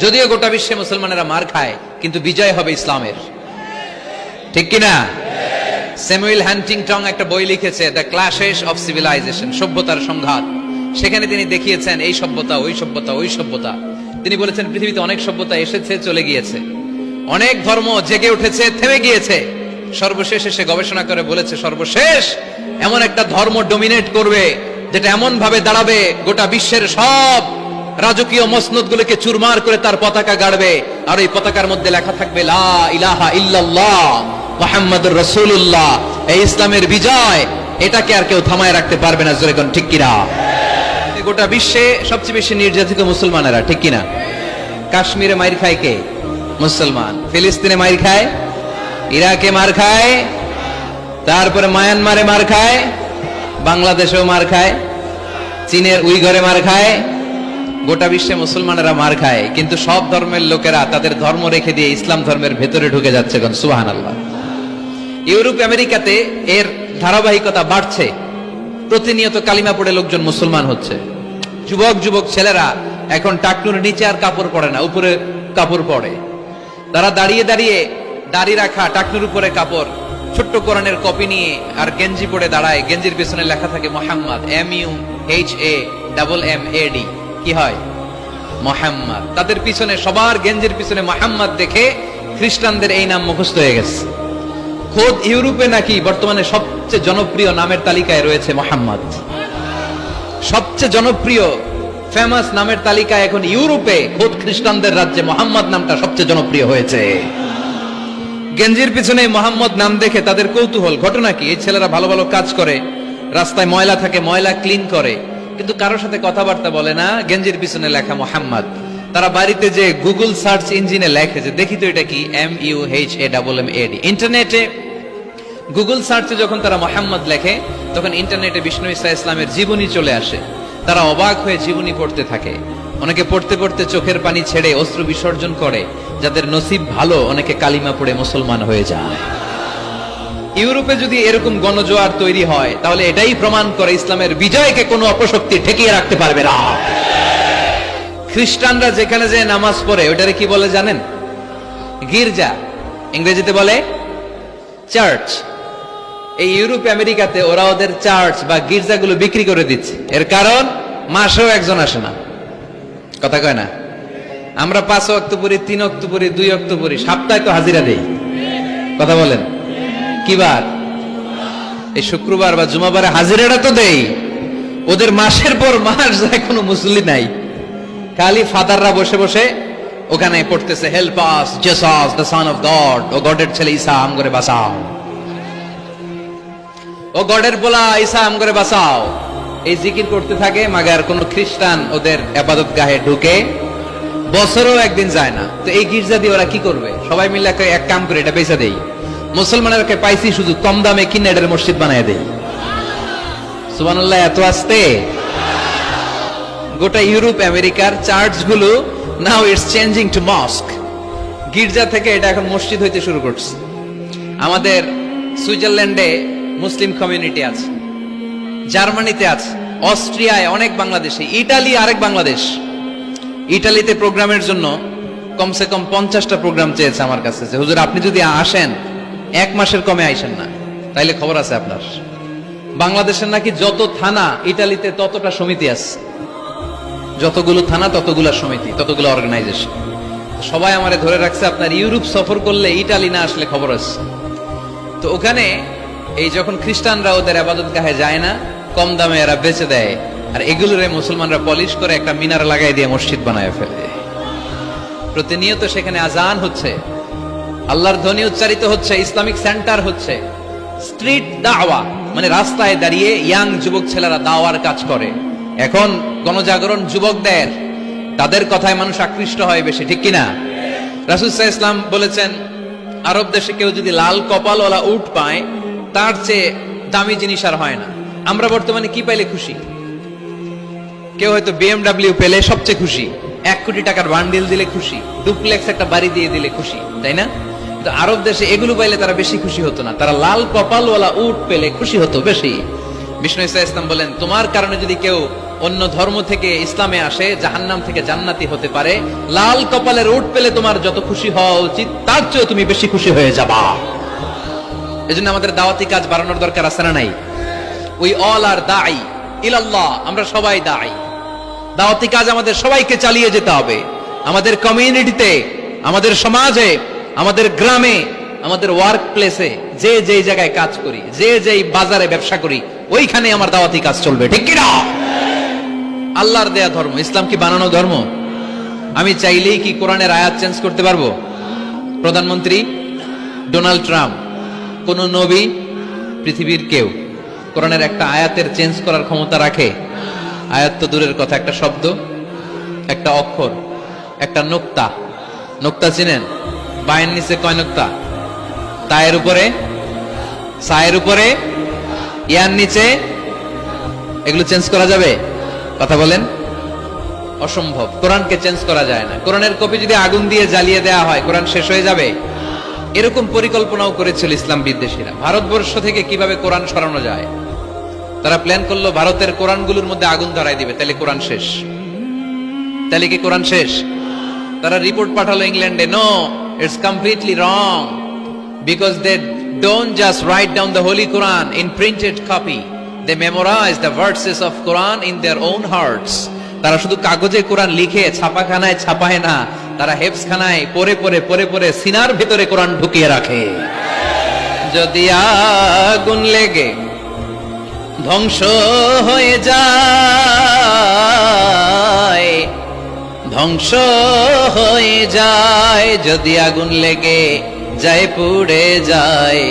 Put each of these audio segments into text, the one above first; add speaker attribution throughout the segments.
Speaker 1: যদিও গোটা বিশ্বে মুসলমানেরা মার খায়, কিন্তু বিজয় হবে ইসলামের, ঠিক কিনা? স্যামুয়েল হ্যান্টিংটন একটা বই লিখেছে, দ্য ক্ল্যাশেস অফ সিভিলাইজেশন, সভ্যতার সংঘাত। সেখানে তিনি দেখিয়েছেন এই সভ্যতা, ওই সভ্যতা, ওই সভ্যতা। তিনি বলেছেন পৃথিবীতে অনেক সভ্যতা এসেছে, চলে গিয়েছে, অনেক ধর্ম জেগে উঠেছে, থেমে গিয়েছে। সর্বশেষ এসে গবেষণা করে বলেছে, সর্বশেষ এমন একটা ধর্ম ডমিনেট করবে যেটা এমন ভাবে দাঁড়াবে গোটা বিশ্বের সব রাজকীয় মসনদ গুলোকে চুরমার করে তার পতাকা গাড়বে, আর এই পতাকার মধ্যে লেখা থাকবে লা ইলাহা ইল্লাল্লাহ মুহাম্মাদুর রাসূলুল্লাহ। এই ইসলামের বিজয়, এটাকে আর কেউ থামায় রাখতে পারবে না। জোরে কোন ঠিক কিনা? গোটা বিশ্বে সবচেয়ে বেশি নির্যাতিত মুসলমানেরা, ঠিক কিনা? কাশ্মীরে মাইর খায় কে? মুসলমান। ফিলিস্তিনে মাইর খায়, ইরাকে মার খায়, তারপরে মায়ানমারে মার খায়, বাংলাদেশেও মার খায়, চীনের উইঘরে মার খায়। গোটা বিশ্বে মুসলমানেরা মার খায়, কিন্তু সব ধর্মের লোকেরা তাদের ধর্ম রেখে দিয়ে ইসলাম ধর্মের ভেতরে ঢুকে যাচ্ছে। সুবহানাল্লাহ। ইউরোপ আমেরিকাতে এর ধারাবাহিকতা বাড়ছে, প্রতিনিয়ত কালিমা পড়ে লোকজন মুসলমান হচ্ছে। যুবক যুবক ছেলেরা এখন টাকনুর নিচে আর কাপড় পরে না, উপরে কাপড় পরে। তারা দাঁড়িয়ে দাঁড়িয়ে দাড়ি রাখা, টাকনুর উপরে কাপড়, ছোট্ট কোরআনের কপি নিয়ে আর গেঞ্জি পরে দাঁড়ায়। গেঞ্জির পেছনে লেখা থাকে মোহাম্মদ, MUHAMMAD। কি হয়? মোহাম্মদ। তাদের পিছনে, সবার গেঞ্জির পিছনে মোহাম্মদ দেখে খ্রিস্টানদের এই নাম মুখস্থ হয়ে গেছে। খোদ ইউরোপে নাকি বর্তমানে সবচেয়ে জনপ্রিয় নামের তালিকায় রয়েছে মোহাম্মদ। সবচেয়ে জনপ্রিয় ফেমাস নামের তালিকায় এখন ইউরোপে খোদ খ্রিস্টানদের রাজ্যে মোহাম্মদ নামটা সবচেয়ে জনপ্রিয় হয়েছে। গেঞ্জির পিছনে মোহাম্মদ নাম দেখে তাদের কৌতূহল। ঘটনা কি? এই ছেলেরা ভালো ভালো কাজ করে, রাস্তায় ময়লা থাকে, ময়লা ক্লিন করে, কিন্তু কারোর সাথে কথাবার্তা বলে না। গেঞ্জির পিছনে লেখা মোহাম্মদ। তারা বাড়িতে যে গুগল সার্চ ইঞ্জিনে লেখে যে দেখি তো এটা কি, MUHAMMAD। ইন্টারনেটে গুগল সার্চে যখন তারা মোহাম্মদ লেখে, তখন ইন্টারনেটে বিষ্ণু ঈসা ইসলামের জীবনী চলে আসে। তারা অবাক হয়ে জীবনী পড়তে থাকে। অনেকে পড়তে পড়তে চোখের পানি ছেড়ে অশ্রু বিসর্জন করে। যাদের নসিব ভালো, অনেকে কালিমা পড়ে মুসলমান হয়ে যায়। ইউরোপে যদি এরকম গণজোয়ার তৈরি হয়, তাহলে এটাই প্রমাণ করে ইসলামের বিজয়কে কোনো অপশক্তি ঠেকিয়ে রাখতে পারবে না। খ্রিস্টানরা যেখানে যে নামাজ পড়ে, ওটারে কি বলে জানেন? গির্জা। ইংরেজিতে বলে চার্চ। এই ইউরোপ আমেরিকাতে ওরা ওদের চার্চ বা গির্জাগুলো বিক্রি করে দিচ্ছে। এর কারণ, মাসেও একজন আসে না। কথা কয় না? আমরা 5 ওয়াক্ত পড়ি, 3 ওয়াক্ত পড়ি, 2 ওয়াক্ত পড়ি, সপ্তাহে তো হাজিরা দেই। কথা বলেন, কি বার? এই শুক্রবার বা জুমাবারে হাজিরাটা তো দেই। ওদের মাসের পর মাস যায়, কোনো মুসল্লি নাই। খালি ফাদাররা বসে বসে ওখানে পড়তেছে, help us Jesus the son of God, ও গডের ছেলে ঈসা আম করে বাঁচাও, ও গডের পোলা ঈসা আম করে বাঁচাও। এই জিকির করতে থাকে। মাগার কোন খ্রিস্টান ওদের ইবাদত গাহে ঢুকে বছরেও একদিন যায় না। তো এই গির্জা দিয়ে ওরা কি করবে? সবাই মিলে এক কাম করে এটা বেচা দেই। মুসলমানেরকে পাইছি শুধু কম দামে কিনে এটার মসজিদ বানায় দেই। সুবহানাল্লাহ। এত আসতে গোটা ইউরোপ আমেরিকার চার্চগুলো now it's changing to mosque. গির্জা থেকে এটা এখন মসজিদ হইতে শুরু করছে। আমাদের সুইজারল্যান্ডে মুসলিম কমিউনিটি আছে, জার্মানিতে আছে, অস্ট্রিয়ায় অনেক বাংলাদেশি, ইটালি আরেক বাংলাদেশ। ইটালিতে প্রোগ্রামের জন্য কমসে কম 50টা প্রোগ্রাম চেয়েছে আমার কাছে, যে হুজুর আপনি যদি আসেন 1 মাসের কমে আইসেন না, তাইলে খবর আছে আপনার। বাংলাদেশের নাকি যত থানা, ইটালিতে ততটা সমিতি আছে। যতগুলো থানা ততগুলা সমিতি, ততগুলো অর্গানাইজেশন। সবাই আমারে ধরে রাখছে, আপনার ইউরোপ সফর করলে ইটালি না আসলে খবর আছে। তো ওখানে এই যখন খ্রিস্টানরা ওদের ইবাদত গাহে যায় না, কম দামে এরা বেচে দেয়, আর এগুলোরে মুসলমানরা পলিশ করে একটা মিনার লাগাই দিয়ে মসজিদ বানায় ফেলে। প্রতিনিয়ত সেখানে আজান হচ্ছে, আল্লাহর ধ্বনি উচ্চারিত হচ্ছে, ইসলামিক সেন্টার হচ্ছে। স্ট্রিট দাওয়া মানে রাস্তায় দাঁড়িয়ে ইয়াং যুবক ছেলেরা দাওয়ার কাজ করে। এখন গণজাগরণ যুবকদের, তাদের কথায় মানুষ আকৃষ্ট হয় বেশি, ঠিক কিনা? রাসূল সাল্লাল্লাহু আলাইহি ওয়াসাল্লাম বলেছেন, আরব দেশে কেউ যদি লাল কপালওয়ালা উট পায়, তার চেয়ে দামি জিনিস আর হয় না। আমরা বর্তমানে কি পাইলে খুশি? কেউ হয়তো BMW পেলে সবচেয়ে খুশি, 1 কোটি টাকার বান্ডিল দিলে খুশি, ডুপ্লেক্স একটা বাড়ি দিয়ে দিলে খুশি, তাই না? তো আরব দেশে এগুলো পাইলে তারা বেশি খুশি হতো না, তারা লাল কপালওয়ালা উট পেলে খুশি হতো বেশি। বিষ্ণু ঈসা ইসলাম বলেন, তোমার কারণে যদি কেউ অন্য ধর্ম থেকে ইসলামে আসে জাহান্নাম থেকে জান্নাতি হতে পারে, লাল কপালের উট পেলে তোমার যত খুশি হওয়া উচিত তার চেয়ে তুমি বেশি খুশি হয়ে যাবা। এজন্য আমাদের দাওয়াতি কাজ বাড়ানোর দরকার আছে না নাই? উই অল আর দাঈ ইলাল্লাহ, আমরা সবাই দাঈ। দাওয়াতি কাজ আমাদের সবাইকে চালিয়ে যেতে হবে। আমাদের কমিউনিটিতে, আমাদের সমাজে, আমাদের গ্রামে, আমাদের ওয়ার্ক প্লেসে, যে যেই জায়গায় কাজ করি, যে যেই বাজারে ব্যবসা করি, ওইখানে আমার দাওয়াতি কাজ চলবে, ঠিক কি না? আল্লাহর দেয়া ধর্ম, ইসলাম কি বানানো ধর্ম? আমি চাইলেই কি কোরআনের আয়াত চেঞ্জ করতে পারবো? প্রধানমন্ত্রী ডোনাল্ড ট্রাম্প, কোন নবী, পৃথিবীর কেউ কোরআনের একটা আয়াতের চেঞ্জ করার ক্ষমতা রাখে? আয়াত তো দূরের কথা, একটা শব্দ, একটা অক্ষর, একটা নোক্তা। নোক্তা চিনেন? বায়ের নিচে কয় নোক্তা? তায়ের উপরে, সায়ের উপরে, ইয়ার নিচে। এগুলো চেঞ্জ করা যাবে? কথা বলেন। অসম্ভব। কোরআনকে চেঞ্জ করা যায় না। কোরআনের কপি যদি আগুন দিয়ে জ্বালিয়ে দেওয়া হয়, কোরআন শেষ হয়ে যাবে? এরকম পরিকল্পনাও করেছিল ইসলাম বিদ্বেষীরা, ভারতবর্ষ থেকে কিভাবে কোরআন সরানো যায়। তারা প্ল্যান করলো ভারতের কোরআনগুলোর মধ্যে আগুন ধরাই দিবে, তাহলে কোরআন শেষ। তাহলে কি কোরআন শেষ? তারা রিপোর্ট পাঠালো ইংল্যান্ডে, no, it's completely wrong, because they don't just write down the holy Quran in printed copy, they memorise the verses of Quran in their own hearts. তারা শুধু কাগজে কোরআন লিখে ছাপাখানায় ছাপায় না, তারা হেফজখানায় পড়ে পড়ে পড়ে পড়ে সিনার ভিতরে কোরআন ঢুকিয়ে রাখে। যদি আগুন লেগে ধ্বংস হয়ে যায়, ধ্বংস হয়ে যায়, যদি আগুন লেগে যায় পুড়ে যায়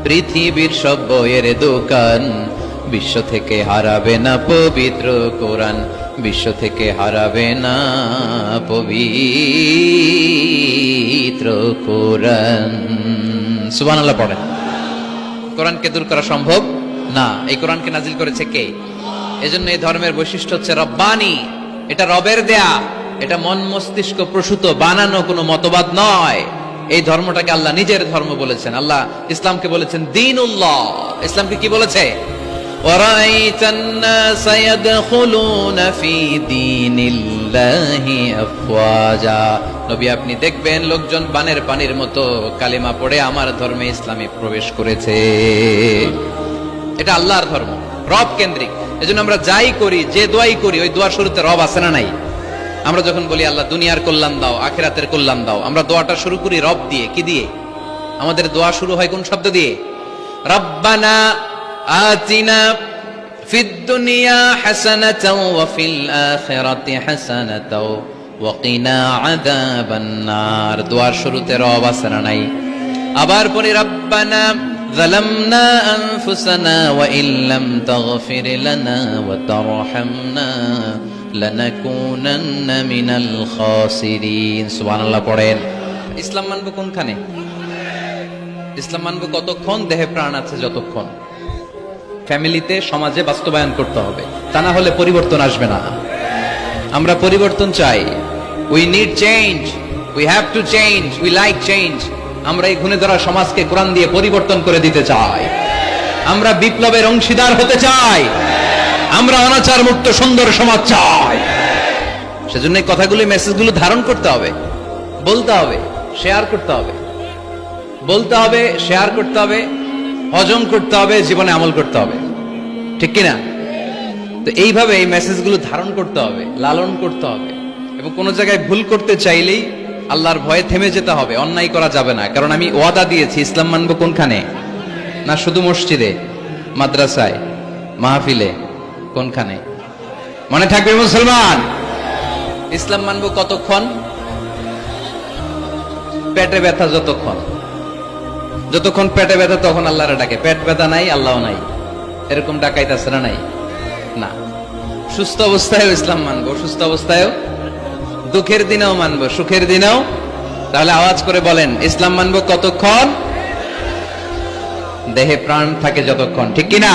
Speaker 1: পৃথিবীর সব বইয়ের দোকান, বিশ্ব থেকে হারাবে না পবিত্র কোরআন, বিশ্ব থেকে হারাবে না পবিত্র কোরআন। সুবহানাল্লাহ পড়েন। কোরআনকে দূর করা সম্ভব না। এই কোরআনকে নাজিল করেছে কে? এজন্য এই ধর্মের বৈশিষ্ট্য হচ্ছে রব্বানি। এটা রবের দেয়া, এটা মন মস্তিষ্ক প্রসূত বানানো কোনো মতবাদ নয়। এই ধর্মটাকে আল্লাহ নিজের ধর্ম বলেছেন। আল্লাহ ইসলামকে বলেছেন দীনুল্লাহ। ইসলামকে কি বলেছে? ওয়ারাইতান নাসা ইয়াদখুলুনা ফি দীনিল্লাহি আফওয়াজা। নবী আপনি দেখবেন লোকজন বানের পানির মতো কালিমা পড়ে আমার ধর্মে ইসলামে প্রবেশ করেছে। এটা আল্লাহর ধর্ম, রব কেন্দ্রিক। এজন্য আমরা যাই করি, যে দোয়াই করি, ওই দোয়ার শুরুতে রব আছে না নাই? আমরা যখন বলি আল্লাহ দুনিয়ার কল্যাণ দাও, আখিরাতের কল্যাণ দাও, আমরা দোয়াটা শুরু করি রব দিয়ে। কি দিয়ে? আমাদের দোয়া শুরু হয় কোন শব্দ দিয়ে? রব্বানা আতিনা ফিদ দুনিয়া হাসানাতাও ওয়া ফিল আখিরাতি হাসানাতাও ওয়া কিনা আযাবান নার। দোয়ার শুরুতে রব আছে না নাই? আবার পরে রব্বানা যালামনা আনফুসানা ওয়া ইল্লাম তাগফির লানা ওয়া তারহামনা লানাকুনান্না মিনাল খাসিরিন। সুবহানাল্লাহ পড়েন। ইসলাম মানব কোনখানে? ইসলাম মানব কতক্ষণ? দেহে প্রাণ আছে যতক্ষণ। ফ্যামিলিতে, সমাজে বাস্তবায়ন করতে হবে, তা না হলে পরিবর্তন আসবে না। আমরা পরিবর্তন চাই। We need change, we have to change, we like change. আমরা এই ঘুণে ধরা সমাজকে কোরআন দিয়ে পরিবর্তন করে দিতে চাই। আমরা বিপ্লবের অংশীদার হতে চাই। আমরা অনাচার মুক্ত সুন্দর সমাজ চাই। সেজন্য এই কথাগুলো, মেসেজগুলো ধারণ করতে হবে, বলতে হবে, শেয়ার করতে হবে, বলতে হবে, শেয়ার করতে হবে, হজম করতে হবে, জীবনে আমল করতে হবে, ঠিক কিনা? তো এইভাবে এই মেসেজগুলো ধারণ করতে হবে, লালন করতে হবে। এবং কোন জায়গায় ভুল করতে চাইলেই আল্লাহর ভয়ে থেমে যেতে হবে, অন্যায় করা যাবে না। কারণ আমি ওয়াদা দিয়েছি, ইসলাম মানবো কোনখানে? না শুধু মসজিদে, মাদ্রাসায়, মাহফিলে, কোনখানে? মনে থাকবে মুসলমান। ইসলাম মানবো কতক্ষণ? পেটে ব্যথা যতক্ষণ। যতক্ষণ পেটে ব্যথা তখন আল্লাহরে ডাকে। পেট ব্যথা নাই, আল্লাহ নাই, এরকম ডাকাইতেছে না? নাই না। সুস্থ অবস্থায়ও ইসলাম মানবো, সুস্থ অবস্থায়ও, দুঃখের দিনেও মানবো, সুখের দিনেও। তাহলে আওয়াজ করে বলেন, ইসলাম মানবো কতক্ষণ? দেহে প্রাণ থাকে যতক্ষণ, ঠিক কিনা?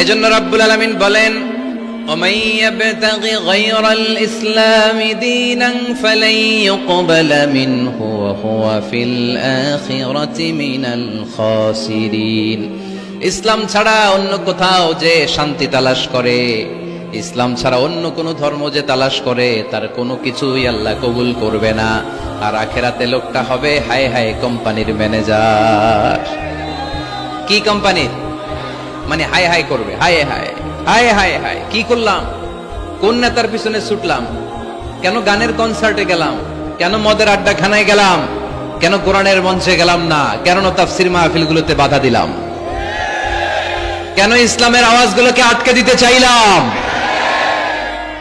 Speaker 1: এজন্য রাব্বুল আলামিন বলেন, ومن يبتغ غير الإسلام دينا فلن يقبل منه وهو في الآخرة من الخاسرين। ইসলাম ছাড়া অন্য কোথাও যে শান্তি তালাশ করে, ইসলাম ছাড়া অন্য কোন ধর্ম যে তালাশ করে তার কোনো কিছুই আল্লাহ কবুল করবে না। আর আখেরাতে লোকটা হবে হায় হায় কোম্পানির ম্যানেজার। কি কোম্পানির? মানে হায় হায় করবে, হায় হায় হায় হায় হায়, কি করলাম, কোন নেতার পিছনে ছুটলাম, কেন গানের কনসার্টে গেলাম, কেন মদের আড্ডাখানায় গেলাম, কেন কোরআনের মঞ্চে গেলাম না, কেন তাফসীর মাহফিলগুলোতে বাধা দিলাম, কেন ইসলামের আওয়াজগুলোকে আটকে দিতে চাইলাম।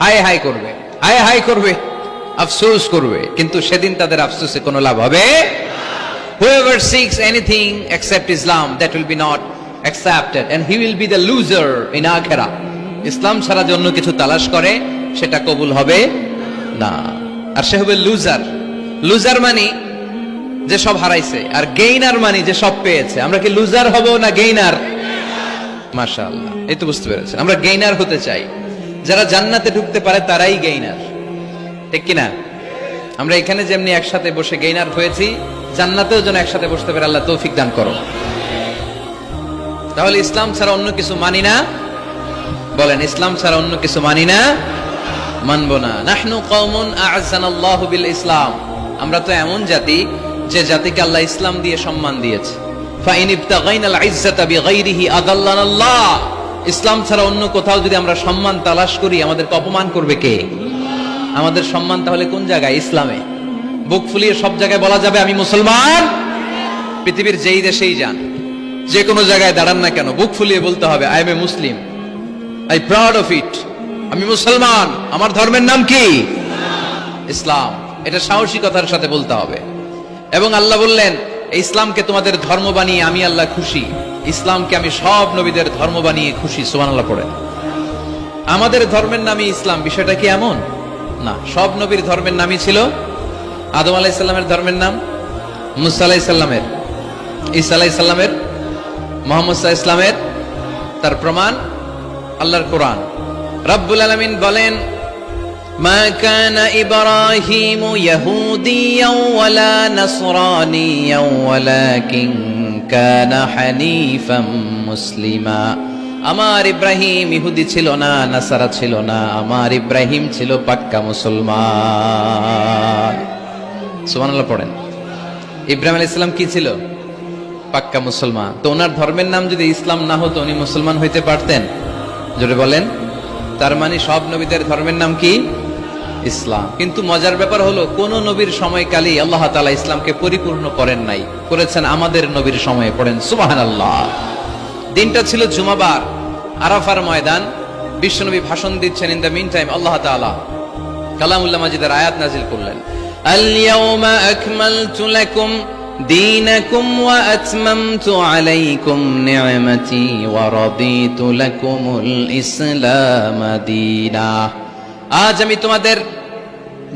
Speaker 1: হায় হায় করবে, হায় হায় করবে, আফসোস করবে, কিন্তু সেদিন তাদের আফসোসে কোনো লাভ হবে। Whoever seeks anything except Islam, that will be not accepted and he will be the loser in akhirah. ইসলাম ছাড়া যে অন্য কিছু তালাশ করে সেটা কবুল হবে না, আর সে হবে লুজার। লুজার মানে যে সব হারাইছে, আর গেইনার মানে যে সব পেয়েছে। আমরা কি লুজার হব না গেইনার? মাশাআল্লাহ, এই তো বুঝতে পেরেছেন, আমরা গেইনার হতে চাই। যারা জান্নাতে ঢুকতে পারে তারাই গেইনার, ঠিক কিনা? আমরা এখানে যেমনি একসাথে বসে গেইনার হয়েছি, জান্নাতেও যেন একসাথে বসতে পারে, আল্লাহ তৌফিক দান করো। তাহলে ইসলাম ছাড়া অন্য কিছু মানি না, বলেন ইসলাম ছাড়া অন্য কিছু মানি না, মানবো না। নাহনু কওমুন আ'আজ্জানাল্লাহু বিল ইসলাম, আমরা তো এমন জাতি যে জাতিকে আল্লাহ ইসলাম দিয়ে সম্মান দিয়েছে। ফাইন ইবতাগাইনাল ইজ্জাতা বিগাইরিহি আদাল্লানাল্লাহ, ইসলাম ছাড়া অন্য কোথাও যদি আমরা সম্মান তালাশ করি আমাদেরকে অপমান করবে কে? আমাদের সম্মান তাহলে কোন জায়গায়? ইসলামে। বুক ফুলিয়ে সব জায়গায় বলা যাবে আমি মুসলমান। পৃথিবীর যেই দেশেই যান, যে কোনো জায়গায় দাঁড়ান না কেন, বুক ফুলিয়ে বলতে হবে I M A Muslim, I proud of it, আমি মুসলমান, আমার ধর্মের নাম কি? ইসলাম। এটা সাহসিকতার সাথে বলতে হবে। এবং আল্লাহ বললেন ইসলামকে তোমাদের ধর্ম বানিয়ে আমি আল্লাহ খুশি, ইসলামকে আমি সব নবীদের ধর্ম বানিয়ে খুশি। সুবহানাল্লাহ পড়েন। আমাদের ধর্মের নামই ইসলাম, বিষয়টা কি এমন না? সব নবীর ধর্মের নামই ছিল। আদম আলাইহিস সালামের ধর্মের নাম, মুসা আলাইহিস সালামের, ঈসা আলাইহিস সালামের, মুহাম্মদ সাল্লাল্লাহু আলাইহি সাল্লামের। তার প্রমাণ আল্লাহর কোরআন। রব্বুল আলামিন বলেন মা কানা ইব্রাহিমু ইয়াহুদিয়াও ওয়ালা নাসরানিয়াও ওয়ালাকিন কানা হানিফাম মুসলিমা। আমার ইব্রাহিম ইহুদি ছিল না, নাসারা ছিল না, আমার ইব্রাহিম ছিল পাক্কা মুসলমান। সুবহানাল্লাহ পড়েন। ইব্রাহিম আলাইহিস সালাম কি ছিল? পাক্কা মুসলমান। তো ওনার ধর্মের নাম যদি ইসলাম না হতো উনি মুসলমান হইতে পারতেন? জোরে বলেন। তার মানে সব নবীদের ধর্মের নাম কি? ইসলাম। কিন্তু মজার ব্যাপার হলো কোন নবীর সময়কালেই আল্লাহ তাআলা ইসলামকে পরিপূর্ণ করেন নাই, করেছেন আমাদের নবীর সময়ে। পড়েন সুবহানাল্লাহ। দিনটা ছিল জুমাবার, আরাফার ময়দান। বিশ্বনবী ভাষণ দিচ্ছেন। ইন দ্য মিন টাইম আল্লাহ তাআলা কালামুল্লাহ মাজিদের আয়াত নাজিল করলেন। আল ইয়াউমা আকমালতু লাকুম দীনাকুম ওয়া আতমামতু আলাইকুম নি'মাতি ওয়া রাদিতু লাকুমুল ইসলাম দীনা। আজ আমি তোমাদের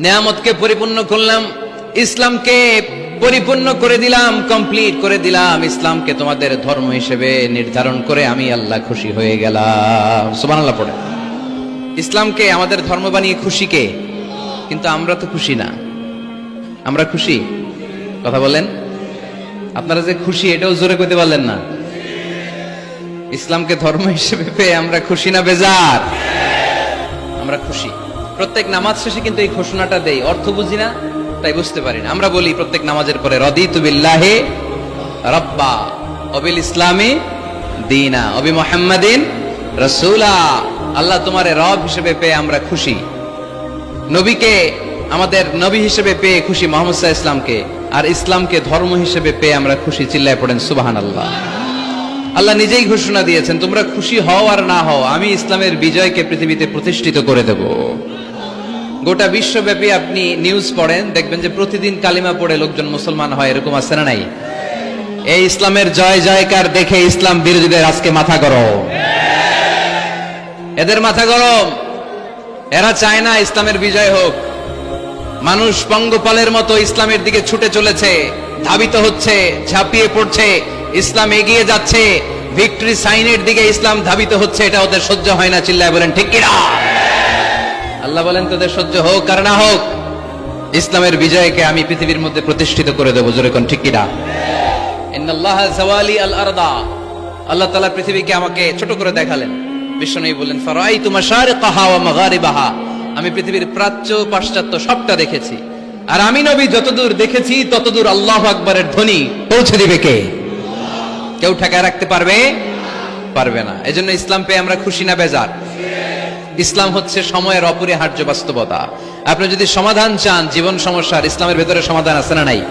Speaker 1: নিয়ামতকে পরিপূর্ণ করলাম, ইসলামকে পরিপূর্ণ করে দিলাম, কমপ্লিট করে দিলাম। ইসলামকে তোমাদের ধর্ম হিসেবে নির্ধারণ করে আমি আল্লাহ খুশি হয়ে গেলাম। সুবহানাল্লাহ পড়ে। ইসলামকে আমাদের ধর্ম বানিয়ে খুশি কে? কিন্তু আমরা তো খুশি না। আমরা খুশি? কথা বলেন। আপনারা যে খুশি এটাও জোরে কইতে পারলেন না। ইসলামকে ধর্ম হিসেবে পেয়ে আমরা খুশি না বেজার? আমরা খুশি। প্রত্যেক নামাজ শেষে কিন্তু এই ঘোষণাটা দেই, অর্থ বুঝি না তাই বুঝতে পারি না। আমরা বলি প্রত্যেক নামাজের পরে রাদিতু বিল্লাহি রাব্বা ওয়া বিল ইসলামি দীনা ওয়া বি মুহাম্মাদিন রাসূলা। আল্লাহ তোমারে রব হিসেবে পেয়ে আমরা খুশি, নবীকে আমাদের নবী হিসেবে পেয়ে খুশি, মুহাম্মদ সাল্লাল্লাহু আলাইহি ওয়াসাল্লামকে, আর ইসলামকে ধর্ম হিসেবে পেয়ে আমরা খুশি। চিল্লায় পড়েন সুবহানাল্লাহ। আল্লাহ নিজেই ঘোষণা দিয়েছেন তোমরা খুশি হও আর না হও, আমি ইসলামের বিজয়কে পৃথিবীতে প্রতিষ্ঠিত করে দেব। গোটা বিশ্বব্যাপী আপনি নিউজ পড়েন, দেখবেন যে প্রতিদিন কালিমা পড়ে লোকজন মুসলমান হয়। এরকম আছে না নাই? এই ইসলামের জয় জয়কার দেখে ইসলাম বিরোধীদের আজকে মাথা গরম, এদের মাথা গরম। এরা চায় না ইসলামের বিজয় হোক। মানুষ পঙ্গপালের মতো ইসলামের দিকে ছুটে চলেছে, ধাবিত হচ্ছে, ঝাঁপিয়ে পড়ছে, ইসলাম এগিয়ে যাচ্ছে, ভিক্টরি সাইনের দিকে ইসলাম ধাবিত হচ্ছে। এটা ওদের সহ্য হয় না। চিল্লায় বলেন ঠিক কিনা? আল্লাহ বলেন তোদের সহ্য হোক আর না হোক, ইসলামের বিজয়কে আমি পৃথিবীর মধ্যে প্রতিষ্ঠিত করে দেবো। জোরে কোন ঠিক কিনা? ইন্নাল্লাহা যাওয়ালি আল আরদা, আল্লাহ তাআলা পৃথিবীকে আমাকে ছোট করে দেখালেন। বিশ্বনবী বললেন ফারাইতু মাশারিকাহা ওয়া মাগারিবাহা, আমি পৃথিবীর প্রাচ্য পাশ্চাত্য সবটা দেখেছি, আর আমি নবী যতদূর দেখেছি ততদূর আল্লাহু আকবারের ধ্বনি পৌঁছে দিবে কে? কেউ ঠেকায় রাখতে পারবে? পারবে না। এজন্য ইসলাম পেয়ে আমরা খুশি না বেজার? ইসলাম হচ্ছে সময়ের অপরিহার্য বাস্তবতা। আপনি যদি সমাধান চান জীবন সমস্যার, ইসলামের ভেতরে সমাধান আছে না নাই?